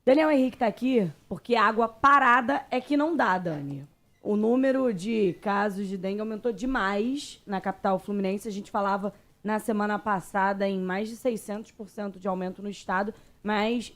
Daniel Henrique tá aqui porque água parada é que não dá, Dani. O número de casos de dengue aumentou demais na capital fluminense. A gente falava na semana passada em mais de 600% de aumento no estado, mas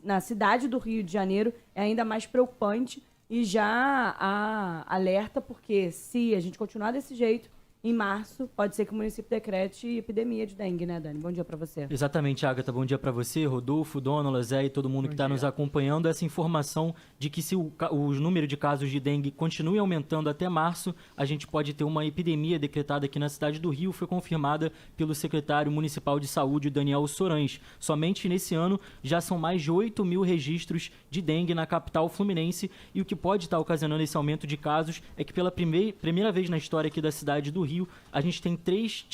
na cidade do Rio de Janeiro é ainda mais preocupante e já há alerta, porque se a gente continuar desse jeito, em março, pode ser que o município decrete epidemia de dengue, né, Dani? Bom dia pra você. Exatamente, Agatha. Bom dia para você, Rodolfo, Dona, Zé e todo mundo que está nos acompanhando. Essa informação de que se o número de casos de dengue continue aumentando até março, a gente pode ter uma epidemia decretada aqui na cidade do Rio, foi confirmada pelo secretário municipal de saúde, Daniel Sorães. Somente nesse ano já são mais de 8 mil registros de dengue na capital fluminense, e o que pode estar ocasionando esse aumento de casos é que pela primeira vez na história aqui da cidade do Rio, a gente tem três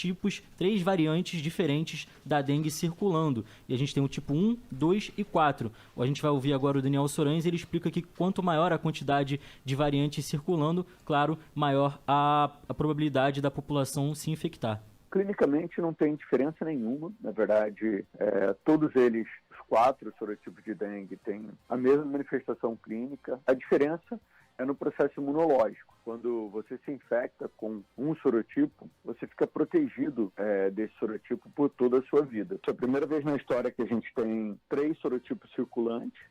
variantes diferentes da dengue circulando. E a gente tem o tipo 1, 2 e 4. A gente vai ouvir agora o Daniel Sorães, ele explica que quanto maior a quantidade de variantes circulando, claro, maior a probabilidade da população se infectar. Clinicamente não tem diferença nenhuma, na verdade, todos eles, os 4 sorotipos de dengue, têm a mesma manifestação clínica. A diferença é no processo imunológico. Quando você se infecta com um sorotipo, você fica protegido desse sorotipo por toda a sua vida. É a primeira vez na história que a gente tem 3 sorotipos circulantes.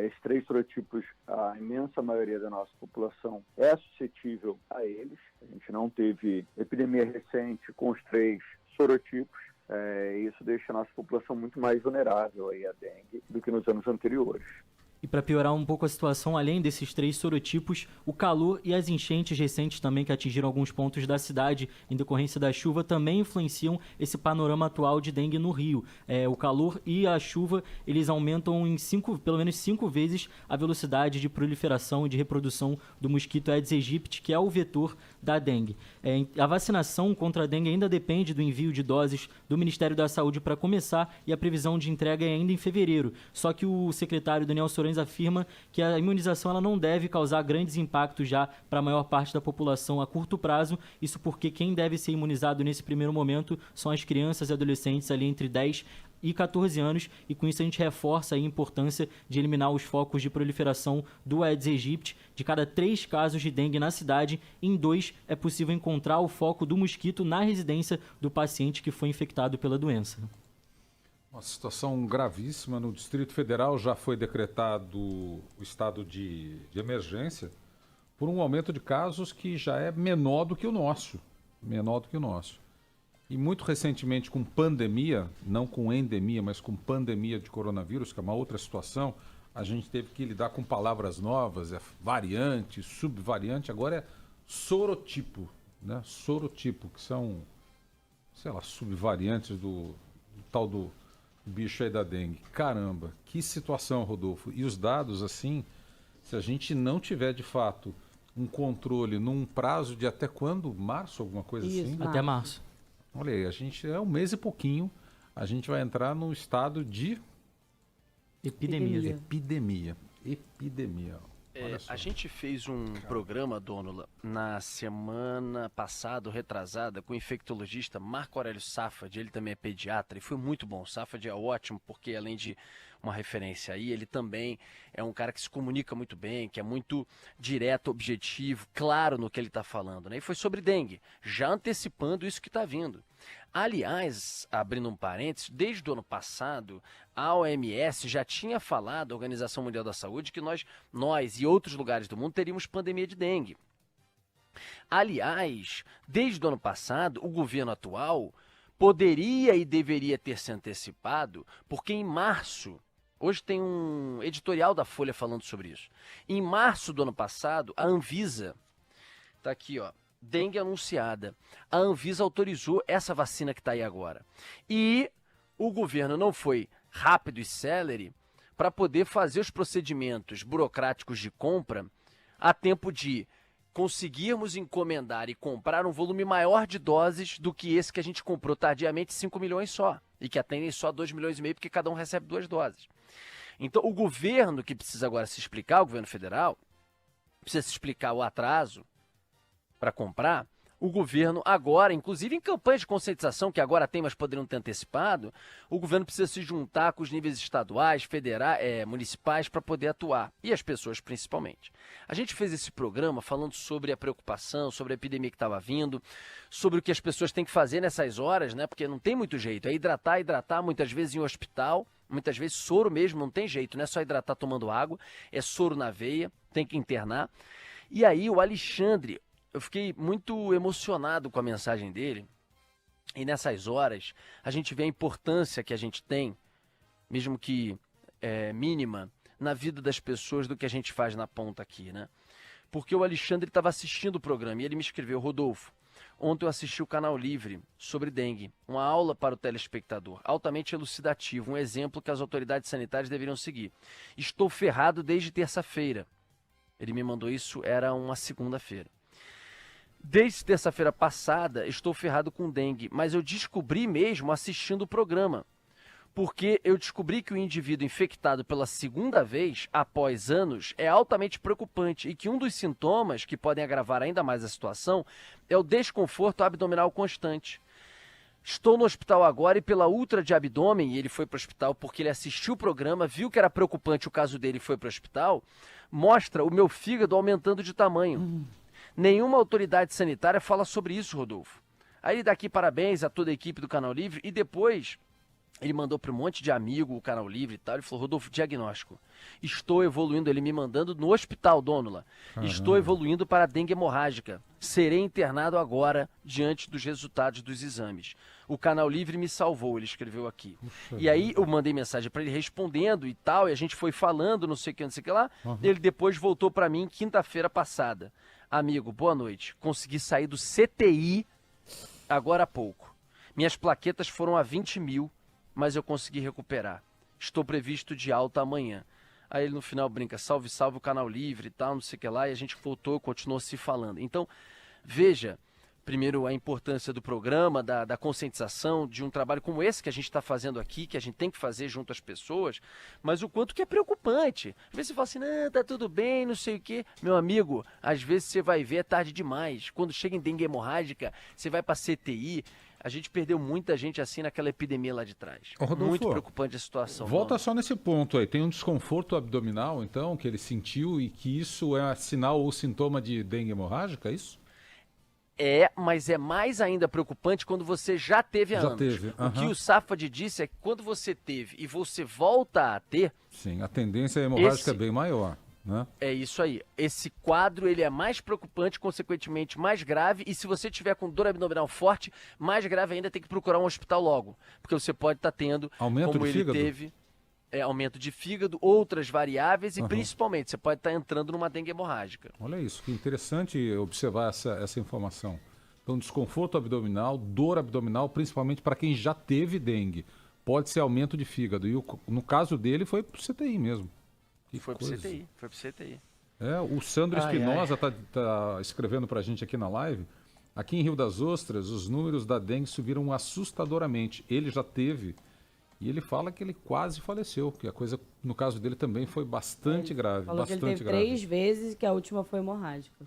Esses 3 sorotipos, a imensa maioria da nossa população é suscetível a eles. A gente não teve epidemia recente com os 3 sorotipos. Isso deixa a nossa população muito mais vulnerável aí à dengue do que nos anos anteriores. E para piorar um pouco a situação, além desses 3 sorotipos, o calor e as enchentes recentes também que atingiram alguns pontos da cidade em decorrência da chuva também influenciam esse panorama atual de dengue no Rio. O calor e a chuva, eles aumentam pelo menos 5 vezes a velocidade de proliferação e de reprodução do mosquito Aedes aegypti, que é o vetor da dengue. A vacinação contra a dengue ainda depende do envio de doses do Ministério da Saúde para começar, e a previsão de entrega é ainda em fevereiro. Só que o secretário Daniel Sorães afirma que a imunização ela não deve causar grandes impactos já para a maior parte da população a curto prazo. Isso porque quem deve ser imunizado nesse primeiro momento são as crianças e adolescentes ali entre 10 e 14 anos, e com isso a gente reforça a importância de eliminar os focos de proliferação do Aedes aegypti. De cada 3 casos de dengue na cidade, em 2 é possível encontrar o foco do mosquito na residência do paciente que foi infectado pela doença. Uma situação gravíssima. No Distrito Federal já foi decretado o estado de emergência por um aumento de casos que já é menor do que o nosso. E muito recentemente, com pandemia, não com endemia, mas com pandemia de coronavírus, que é uma outra situação, a gente teve que lidar com palavras novas, variante, subvariante, agora é sorotipo, né? Sorotipo, que são, sei lá, subvariantes do tal do bicho aí da dengue. Caramba, que situação, Rodolfo. E os dados, assim, se a gente não tiver, de fato, um controle num prazo de até quando? Março, alguma coisa assim? Até março. Olha aí, a gente um mês e pouquinho, a gente vai entrar num estado de epidemia. A gente fez um programa, Dônula, na semana passada, retrasada, com o infectologista Marco Aurélio Safad. Ele também é pediatra e foi muito bom. O Safad é ótimo porque, além de uma referência aí, ele também é um cara que se comunica muito bem, que é muito direto, objetivo, claro no que ele está falando, né? E foi sobre dengue, já antecipando isso que está vindo. Aliás, abrindo um parênteses, desde o ano passado, a OMS já tinha falado, a Organização Mundial da Saúde, que nós e outros lugares do mundo teríamos pandemia de dengue. Aliás, desde o ano passado, o governo atual poderia e deveria ter se antecipado, porque em março, hoje tem um editorial da Folha falando sobre isso, em março do ano passado, a Anvisa, está aqui, ó, dengue anunciada. A Anvisa autorizou essa vacina que está aí agora. E o governo não foi rápido e célere para poder fazer os procedimentos burocráticos de compra a tempo de conseguirmos encomendar e comprar um volume maior de doses do que esse que a gente comprou tardiamente, 5 milhões só, e que atendem só 2,5 milhões, porque cada um recebe 2 doses. Então, o governo que precisa agora se explicar, o governo federal, precisa se explicar o atraso para comprar, o governo agora, inclusive em campanhas de conscientização, que agora tem, mas poderiam ter antecipado, o governo precisa se juntar com os níveis estaduais, federais, municipais, para poder atuar, e as pessoas principalmente. A gente fez esse programa falando sobre a preocupação, sobre a epidemia que estava vindo, sobre o que as pessoas têm que fazer nessas horas, né? Porque não tem muito jeito, é hidratar, muitas vezes em hospital, muitas vezes soro mesmo, não tem jeito, não é só hidratar tomando água, é soro na veia, tem que internar. E aí o Alexandre, eu fiquei muito emocionado com a mensagem dele, e nessas horas a gente vê a importância que a gente tem, mesmo que mínima, na vida das pessoas do que a gente faz na ponta aqui, né? Porque o Alexandre estava assistindo o programa e ele me escreveu: Rodolfo, ontem eu assisti o Canal Livre sobre dengue, uma aula para o telespectador, altamente elucidativo, um exemplo que as autoridades sanitárias deveriam seguir. Estou ferrado desde terça-feira. Ele me mandou isso, era uma segunda-feira. Desde terça-feira passada, estou ferrado com dengue, mas eu descobri mesmo assistindo o programa. Porque eu descobri que o indivíduo infectado pela segunda vez, após anos, é altamente preocupante e que um dos sintomas que podem agravar ainda mais a situação é o desconforto abdominal constante. Estou no hospital agora e pela ultra de abdômen, e ele foi para o hospital porque ele assistiu o programa, viu que era preocupante o caso dele e foi para o hospital, mostra o meu fígado aumentando de tamanho. Nenhuma autoridade sanitária fala sobre isso, Rodolfo. Aí ele dá aqui parabéns a toda a equipe do Canal Livre e depois ele mandou para um monte de amigo o Canal Livre e tal. Ele falou: Rodolfo, diagnóstico. Estou evoluindo, ele me mandando no hospital, Dônula. Estou evoluindo para dengue hemorrágica. Serei internado agora diante dos resultados dos exames. O Canal Livre me salvou, ele escreveu aqui. E aí eu mandei mensagem para ele respondendo e tal, e a gente foi falando, não sei o que, não sei o que lá. Ele depois voltou para mim quinta-feira passada. Amigo, boa noite. Consegui sair do CTI agora há pouco. Minhas plaquetas foram a 20 mil, mas eu consegui recuperar. Estou previsto de alta amanhã. Aí ele no final brinca: salve, salve o Canal Livre e tal, não sei o que lá, e a gente voltou, continuou se falando. Então, veja, primeiro a importância do programa, da conscientização, de um trabalho como esse que a gente está fazendo aqui, que a gente tem que fazer junto às pessoas, mas o quanto que é preocupante. Às vezes você fala assim: não, tá tudo bem, não sei o quê. Meu amigo, às vezes você vai ver, é tarde demais. Quando chega em dengue hemorrágica, você vai para CTI. A gente perdeu muita gente assim naquela epidemia lá de trás. Rodolfo, muito preocupante a situação. Volta só nesse ponto aí. Tem um desconforto abdominal, então, que ele sentiu e que isso é sinal ou sintoma de dengue hemorrágica, é isso? É, mas é mais ainda preocupante quando você já teve há Já anos. teve, O que o Safad disse é que quando você teve e você volta a ter... Sim, a tendência hemorrágica é bem maior, né? É isso aí. Esse quadro ele é mais preocupante, consequentemente mais grave, e se você tiver com dor abdominal forte, mais grave ainda, tem que procurar um hospital logo, porque você pode estar tendo, aumento como de ele fígado? teve, aumento de fígado, outras variáveis e principalmente você pode estar entrando numa dengue hemorrágica. Olha isso, que interessante observar essa informação. Então, desconforto abdominal, dor abdominal, principalmente para quem já teve dengue. Pode ser aumento de fígado. E no caso dele foi pro CTI mesmo. Foi pro CTI. O Sandro Espinosa tá escrevendo para a gente aqui na live. Aqui em Rio das Ostras, os números da dengue subiram assustadoramente. Ele já teve e ele fala que ele quase faleceu, que a coisa, no caso dele, também foi bastante grave. Falou bastante que ele teve grave. 3 vezes, que a última foi hemorrágica.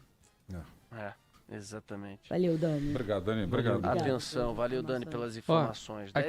Exatamente. Valeu, Dani. Obrigado, Dani. Obrigado. Atenção, valeu, Dani, pelas informações.